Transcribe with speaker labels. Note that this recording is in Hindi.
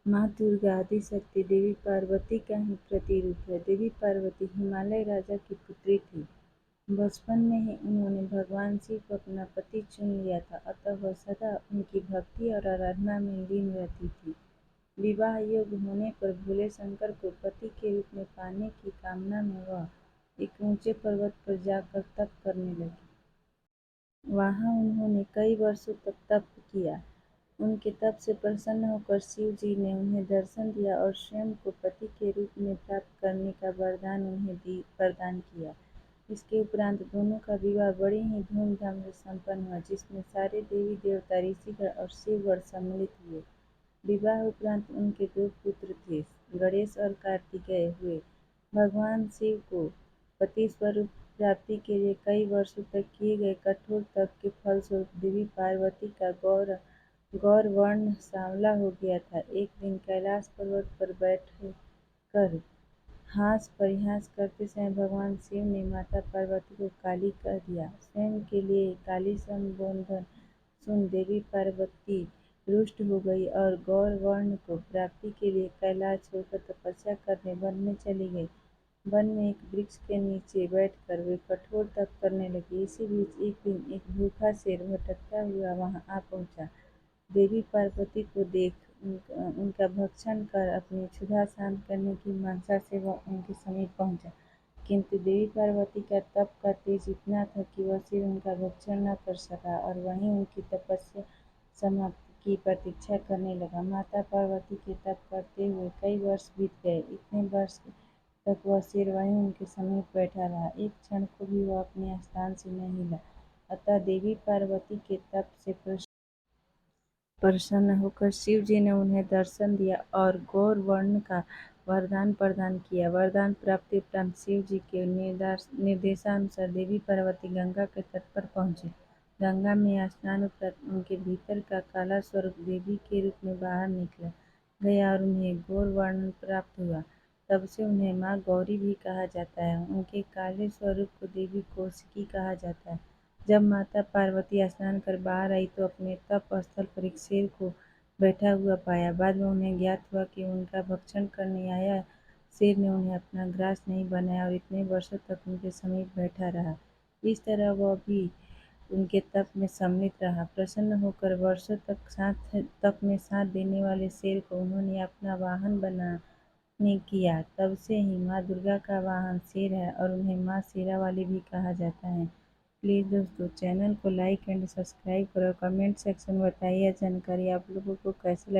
Speaker 1: माँ दुर्गा आदिशक्ति देवी पार्वती का ही प्रतिरूप है। देवी पार्वती हिमालय राजा की पुत्री थी। बचपन में ही उन्होंने भगवान शिव को अपना पति चुन लिया था, अतः वह सदा उनकी भक्ति और आराधना में लीन रहती थी। विवाह योग्य होने पर भोले शंकर को पति के रूप में पाने की कामना में वह एक ऊंचे पर्वत पर जाकर तप करने लगी। वहां उन्होंने कई वर्षों तक तप किया। उनके तप से प्रसन्न होकर शिव जी ने उन्हें दर्शन दिया और स्वयं को पति के रूप में प्राप्त करने का वरदान उन्हें प्रदान किया। इसके उपरांत दोनों का विवाह बड़े ही धूमधाम से संपन्न हुआ, जिसमें सारे देवी देवता, ऋषिगण और शिवगण सम्मिलित हुए। विवाह उपरांत उनके दो पुत्र थे, गणेश और कार्तिकेय हुए। भगवान शिव को पति स्वरूप प्राप्ति के लिए कई वर्षों तक किए गए कठोर तप के फलस्वरूप देवी पार्वती का गौर वर्ण सांवला हो गया था। एक दिन कैलाश पर्वत पर बैठकर हास परिहास करते समय भगवान शिव ने माता पार्वती को काली कह दिया। स्वयं के लिए काली संबोधन सुन देवी पार्वती रुष्ट हो गई और गौर वर्ण को प्राप्ति के लिए कैलाश छोड़कर तपस्या करने वन में चली गई। वन में एक वृक्ष के नीचे बैठकर वे कठोर तप करने लगी। इसी बीच एक दिन एक भूखा शेर भटकता हुआ वहां आ पहुंचा। देवी पार्वती को देख उनका भक्षण कर अपनी क्षुधा शांत करने की मंशा से वह उनके समीप पहुंचा, किंतु देवी पार्वती का तप का तेज इतना था कि वह शेर उनका भक्षण न कर सका और वहीं उनकी तपस्या समाप्ति की प्रतीक्षा करने लगा। माता पार्वती के तप करते हुए कई वर्ष बीत गए। इतने वर्ष तक वह शेर वहीं उनके समीप बैठा रहा, एक क्षण को भी वह अपने स्थान से न हिला। अतः देवी पार्वती के तप से प्रसन्न होकर शिव जी ने उन्हें दर्शन दिया और गौर वर्ण का वरदान प्रदान किया। वरदान प्राप्ति उपरांत शिव जी के निर्देशानुसार देवी पार्वती गंगा के तट पर पहुंचे। गंगा में स्नान उपरांत उनके भीतर का काला स्वरूप देवी के रूप में बाहर निकला गया और उन्हें गौर वर्ण प्राप्त हुआ। तब से उन्हें माँ गौरी भी कहा जाता है। उनके काले स्वरूप को देवी कौशिकी कहा जाता है। जब माता पार्वती स्नान कर बाहर आई तो अपने तप स्थल पर एक शेर को बैठा हुआ पाया। बाद में उन्हें ज्ञात हुआ कि उनका भक्षण करने आया शेर ने उन्हें अपना ग्रास नहीं बनाया और इतने वर्षों तक उनके समीप बैठा रहा। इस तरह वह भी उनके तप में सम्मिलित रहा। प्रसन्न होकर वर्षों तक तप में साथ देने वाले शेर को उन्होंने अपना वाहन बनाने किया। तब से ही माँ दुर्गा का वाहन शेर है और उन्हें माँ शेरावाली भी कहा जाता है। प्लीज़ दोस्तों, चैनल को लाइक एंड सब्सक्राइब करो। कमेंट सेक्शन में बताइए जानकारी आप लोगों को कैसी लगी।